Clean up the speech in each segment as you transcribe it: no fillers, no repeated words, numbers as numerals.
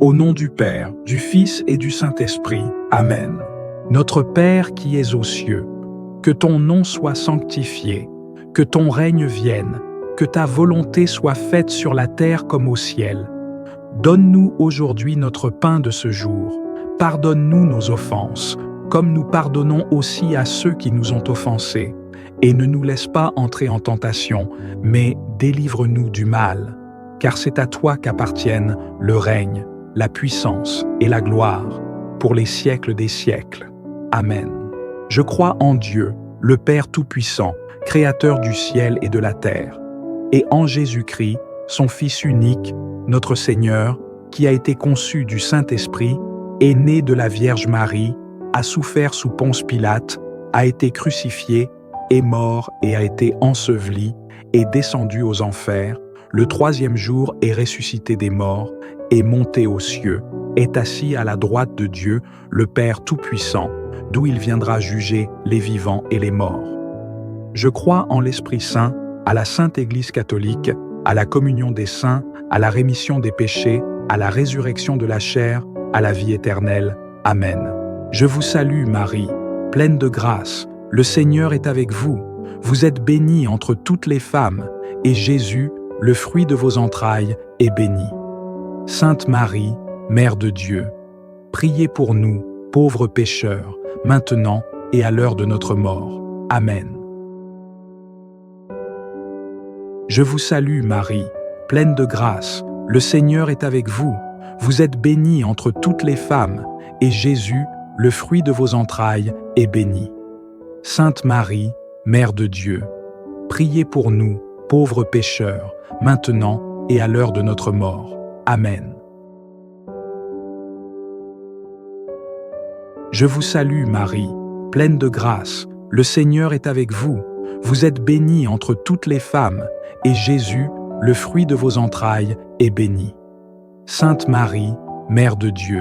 Au nom du Père, du Fils et du Saint-Esprit. Amen. Notre Père qui es aux cieux, que ton nom soit sanctifié, que ton règne vienne, que ta volonté soit faite sur la terre comme au ciel. Donne-nous aujourd'hui notre pain de ce jour. Pardonne-nous nos offenses, comme nous pardonnons aussi à ceux qui nous ont offensés. Et ne nous laisse pas entrer en tentation, mais délivre-nous du mal. Car c'est à toi qu'appartiennent le règne, la puissance et la gloire, pour les siècles des siècles. Amen. Je crois en Dieu, le Père Tout-Puissant, Créateur du ciel et de la terre, et en Jésus-Christ, son Fils unique, notre Seigneur, qui a été conçu du Saint-Esprit, est né de la Vierge Marie, a souffert sous Ponce Pilate, a été crucifié, est mort et a été enseveli, est descendu aux enfers, le troisième jour est ressuscité des morts, est monté aux cieux, est assis à la droite de Dieu, le Père Tout-Puissant, d'où il viendra juger les vivants et les morts. Je crois en l'Esprit Saint, à la Sainte Église catholique, à la communion des saints, à la rémission des péchés, à la résurrection de la chair, à la vie éternelle. Amen. Je vous salue Marie, pleine de grâce, le Seigneur est avec vous. Vous êtes bénie entre toutes les femmes, et Jésus, le fruit de vos entrailles, est béni. Sainte Marie, Mère de Dieu, priez pour nous, pauvres pécheurs, maintenant et à l'heure de notre mort. Amen. Je vous salue Marie, pleine de grâce, le Seigneur est avec vous. Vous êtes bénie entre toutes les femmes, et Jésus, le fruit de vos entrailles, est béni. Sainte Marie, Mère de Dieu, priez pour nous, pauvres pécheurs, maintenant et à l'heure de notre mort. Amen. Je vous salue Marie, pleine de grâce, le Seigneur est avec vous. Vous êtes bénie entre toutes les femmes, et Jésus, le fruit de vos entrailles, est béni. Sainte Marie, Mère de Dieu,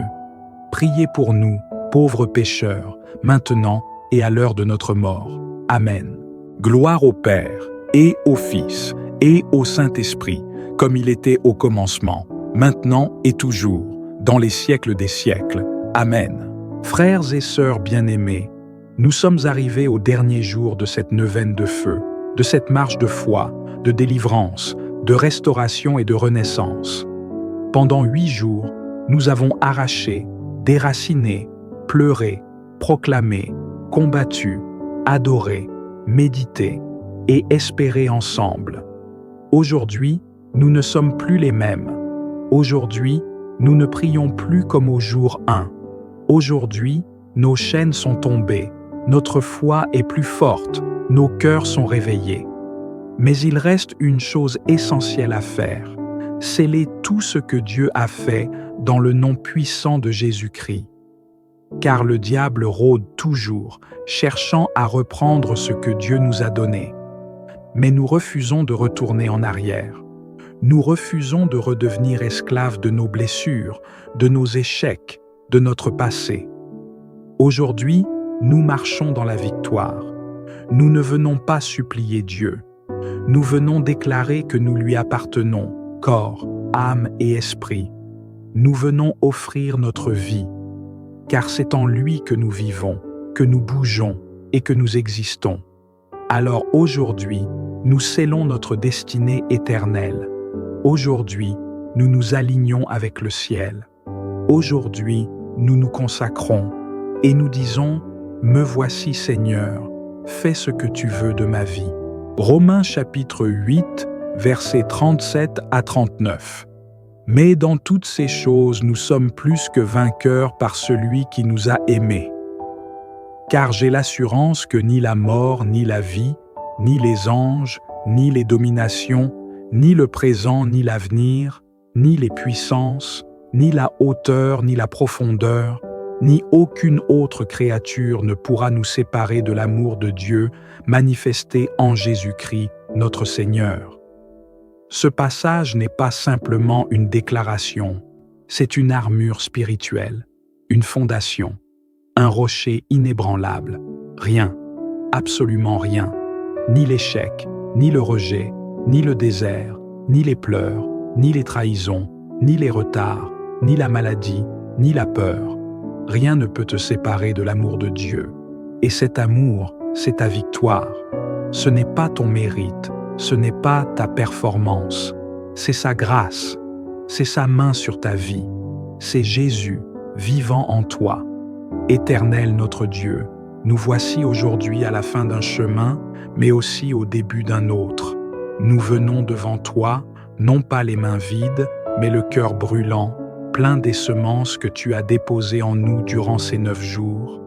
priez pour nous, pauvres pécheurs, maintenant et à l'heure de notre mort. Amen. Gloire au Père, et au Fils, et au Saint-Esprit, comme il était au commencement, maintenant et toujours, dans les siècles des siècles. Amen. Frères et sœurs bien-aimés, nous sommes arrivés au dernier jour de cette neuvaine de feu, de cette marche de foi, de délivrance, de restauration et de renaissance. Pendant 8 jours, nous avons arraché, déraciné, pleuré, proclamé, combattu, adoré, médité et espéré ensemble. Aujourd'hui, nous ne sommes plus les mêmes. Aujourd'hui, nous ne prions plus comme au jour 1. Aujourd'hui, nos chaînes sont tombées, notre foi est plus forte, nos cœurs sont réveillés. Mais il reste une chose essentielle à faire, sceller tout ce que Dieu a fait dans le nom puissant de Jésus-Christ. Car le diable rôde toujours, cherchant à reprendre ce que Dieu nous a donné. Mais nous refusons de retourner en arrière. Nous refusons de redevenir esclaves de nos blessures, de nos échecs, de notre passé. Aujourd'hui, nous marchons dans la victoire. Nous ne venons pas supplier Dieu. Nous venons déclarer que nous lui appartenons, corps, âme et esprit. Nous venons offrir notre vie, car c'est en lui que nous vivons, que nous bougeons et que nous existons. Alors aujourd'hui, nous scellons notre destinée éternelle. Aujourd'hui, nous nous alignons avec le ciel. Aujourd'hui, nous nous consacrons et nous disons « Me voici Seigneur, fais ce que tu veux de ma vie ». Romains chapitre 8, versets 37 à 39. Mais dans toutes ces choses, nous sommes plus que vainqueurs par celui qui nous a aimés. Car j'ai l'assurance que ni la mort, ni la vie, ni les anges, ni les dominations, ni le présent, ni l'avenir, ni les puissances, ni la hauteur, ni la profondeur, ni aucune autre créature ne pourra nous séparer de l'amour de Dieu manifesté en Jésus-Christ, notre Seigneur. Ce passage n'est pas simplement une déclaration, c'est une armure spirituelle, une fondation, un rocher inébranlable. Rien, absolument rien, ni l'échec, ni le rejet, ni le désert, ni les pleurs, ni les trahisons, ni les retards, ni la maladie, ni la peur. Rien ne peut te séparer de l'amour de Dieu. Et cet amour, c'est ta victoire. Ce n'est pas ton mérite, ce n'est pas ta performance, c'est sa grâce, c'est sa main sur ta vie, c'est Jésus vivant en toi. Éternel notre Dieu, nous voici aujourd'hui à la fin d'un chemin, mais aussi au début d'un autre. Nous venons devant toi, non pas les mains vides, mais le cœur brûlant, plein des semences que tu as déposées en nous durant ces 9 jours.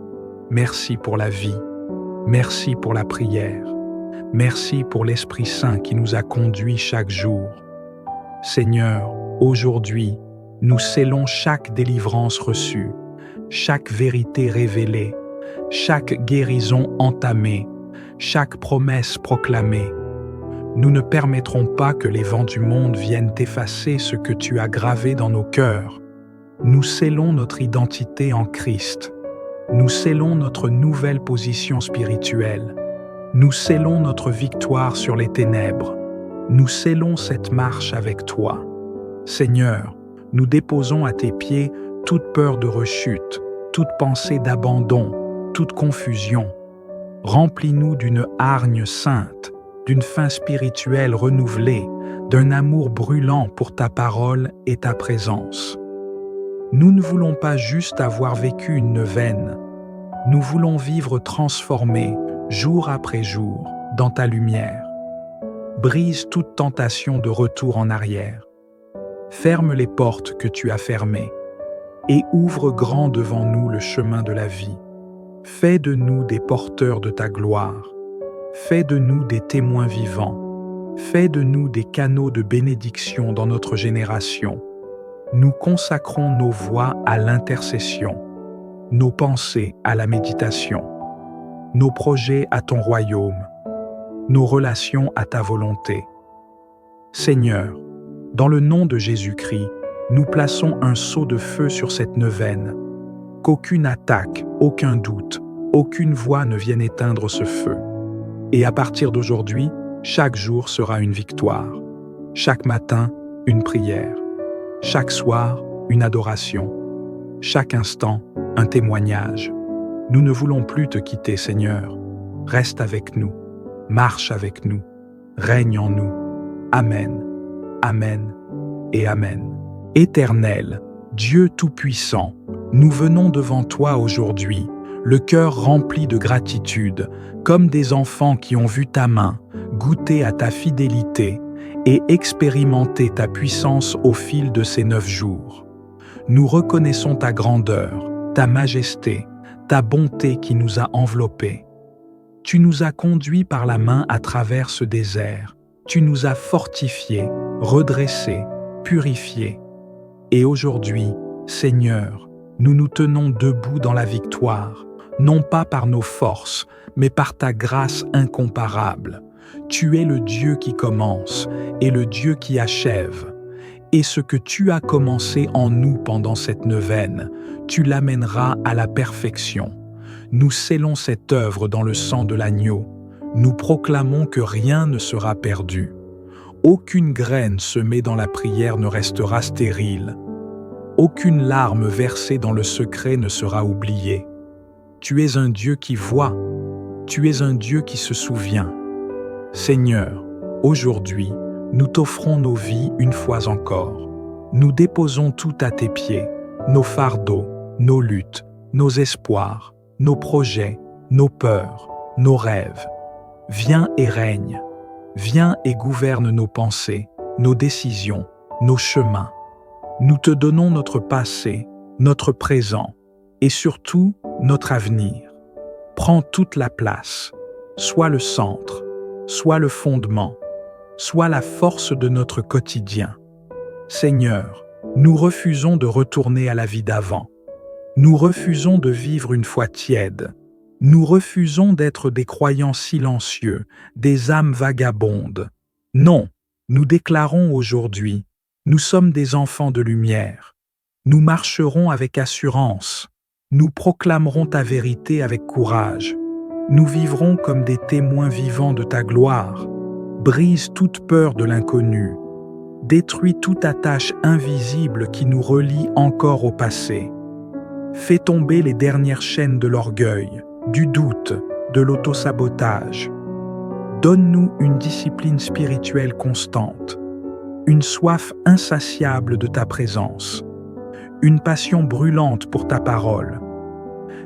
Merci pour la vie, merci pour la prière, merci pour l'Esprit Saint qui nous a conduits chaque jour. Seigneur, aujourd'hui, nous scellons chaque délivrance reçue, chaque vérité révélée, chaque guérison entamée, chaque promesse proclamée. Nous ne permettrons pas que les vents du monde viennent effacer ce que tu as gravé dans nos cœurs. Nous scellons notre identité en Christ. Nous scellons notre nouvelle position spirituelle. Nous scellons notre victoire sur les ténèbres. Nous scellons cette marche avec toi. Seigneur, nous déposons à tes pieds toute peur de rechute, toute pensée d'abandon, toute confusion. Remplis-nous d'une hargne sainte, d'une faim spirituelle renouvelée, d'un amour brûlant pour ta parole et ta présence. Nous ne voulons pas juste avoir vécu une neuvaine, nous voulons vivre transformés, jour après jour, dans ta lumière. Brise toute tentation de retour en arrière. Ferme les portes que tu as fermées et ouvre grand devant nous le chemin de la vie. Fais de nous des porteurs de ta gloire. Fais de nous des témoins vivants. Fais de nous des canaux de bénédiction dans notre génération. Nous consacrons nos voix à l'intercession, nos pensées à la méditation, nos projets à ton royaume, nos relations à ta volonté. Seigneur, dans le nom de Jésus-Christ, nous plaçons un sceau de feu sur cette neuvaine. Qu'aucune attaque, aucun doute, aucune voix ne vienne éteindre ce feu. Et à partir d'aujourd'hui, chaque jour sera une victoire. Chaque matin, une prière. Chaque soir, une adoration. Chaque instant, un témoignage. Nous ne voulons plus te quitter, Seigneur. Reste avec nous. Marche avec nous. Règne en nous. Amen. Amen et Amen. Éternel, Dieu Tout-Puissant, nous venons devant toi aujourd'hui, le cœur rempli de gratitude, comme des enfants qui ont vu ta main, goûter à ta fidélité et expérimenter ta puissance au fil de ces 9 jours. Nous reconnaissons ta grandeur, ta majesté, ta bonté qui nous a enveloppés. Tu nous as conduits par la main à travers ce désert. Tu nous as fortifiés, redressés, purifiés. Et aujourd'hui, Seigneur, nous nous tenons debout dans la victoire, non pas par nos forces, mais par ta grâce incomparable. Tu es le Dieu qui commence et le Dieu qui achève. Et ce que tu as commencé en nous pendant cette neuvaine, tu l'amèneras à la perfection. Nous scellons cette œuvre dans le sang de l'agneau. Nous proclamons que rien ne sera perdu. Aucune graine semée dans la prière ne restera stérile. Aucune larme versée dans le secret ne sera oubliée. Tu es un Dieu qui voit. Tu es un Dieu qui se souvient. Seigneur, aujourd'hui, nous t'offrons nos vies une fois encore. Nous déposons tout à tes pieds, nos fardeaux, nos luttes, nos espoirs, nos projets, nos peurs, nos rêves. Viens et règne. Viens et gouverne nos pensées, nos décisions, nos chemins. Nous te donnons notre passé, notre présent et surtout notre avenir. Prends toute la place, sois le centre, sois le fondement, sois la force de notre quotidien. Seigneur, nous refusons de retourner à la vie d'avant. Nous refusons de vivre une foi tiède. Nous refusons d'être des croyants silencieux, des âmes vagabondes. Non, nous déclarons aujourd'hui, nous sommes des enfants de lumière. Nous marcherons avec assurance. Nous proclamerons ta vérité avec courage. Nous vivrons comme des témoins vivants de ta gloire. Brise toute peur de l'inconnu. Détruis toute attache invisible qui nous relie encore au passé. Fais tomber les dernières chaînes de l'orgueil, du doute, de l'autosabotage. Donne-nous une discipline spirituelle constante, une soif insatiable de ta présence, une passion brûlante pour ta parole.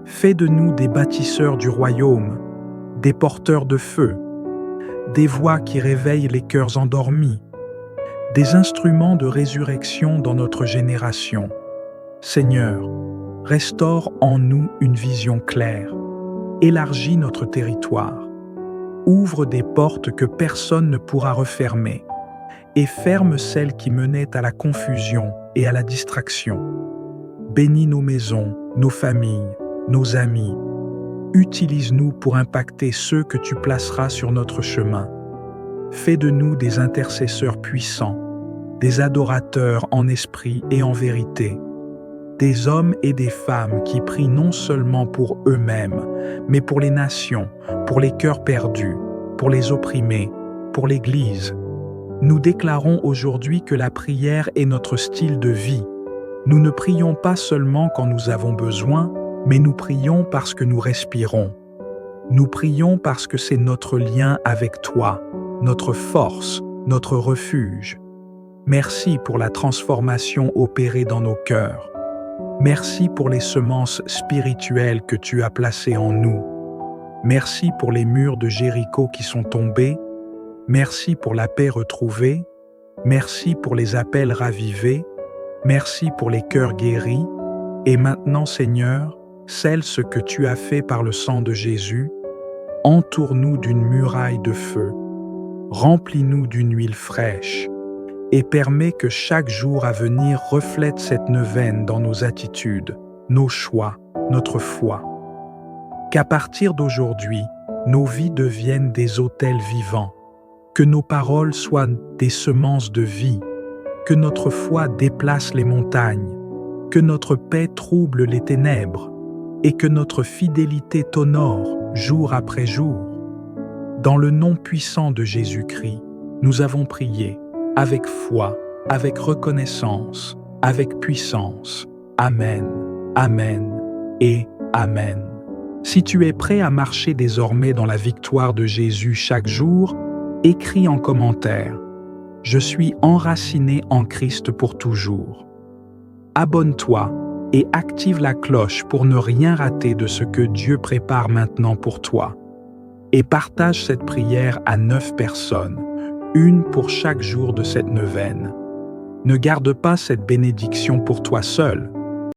Fais de nous des bâtisseurs du royaume, des porteurs de feu, des voix qui réveillent les cœurs endormis, des instruments de résurrection dans notre génération. Seigneur, restaure en nous une vision claire, élargis notre territoire, ouvre des portes que personne ne pourra refermer et ferme celles qui menaient à la confusion et à la distraction. Bénis nos maisons, nos familles, nos amis. Utilise-nous pour impacter ceux que tu placeras sur notre chemin. Fais de nous des intercesseurs puissants, des adorateurs en esprit et en vérité, des hommes et des femmes qui prient non seulement pour eux-mêmes, mais pour les nations, pour les cœurs perdus, pour les opprimés, pour l'Église. Nous déclarons aujourd'hui que la prière est notre style de vie. Nous ne prions pas seulement quand nous avons besoin, mais nous prions parce que nous respirons. Nous prions parce que c'est notre lien avec toi, notre force, notre refuge. Merci pour la transformation opérée dans nos cœurs. Merci pour les semences spirituelles que tu as placées en nous. Merci pour les murs de Jéricho qui sont tombés. Merci pour la paix retrouvée. Merci pour les appels ravivés. Merci pour les cœurs guéris. Et maintenant, Seigneur, scelle ce que tu as fait par le sang de Jésus. Entoure-nous d'une muraille de feu. Remplis-nous d'une huile fraîche. Et permets que chaque jour à venir reflète cette neuvaine dans nos attitudes, nos choix, notre foi. Qu'à partir d'aujourd'hui, nos vies deviennent des autels vivants, que nos paroles soient des semences de vie, que notre foi déplace les montagnes, que notre paix trouble les ténèbres et que notre fidélité t'honore jour après jour. Dans le nom puissant de Jésus-Christ, nous avons prié. Avec foi, avec reconnaissance, avec puissance. Amen, Amen et Amen. Si tu es prêt à marcher désormais dans la victoire de Jésus chaque jour, écris en commentaire « Je suis enraciné en Christ pour toujours ». Abonne-toi et active la cloche pour ne rien rater de ce que Dieu prépare maintenant pour toi. Et partage cette prière à 9 personnes. Une pour chaque jour de cette neuvaine. Ne garde pas cette bénédiction pour toi seul,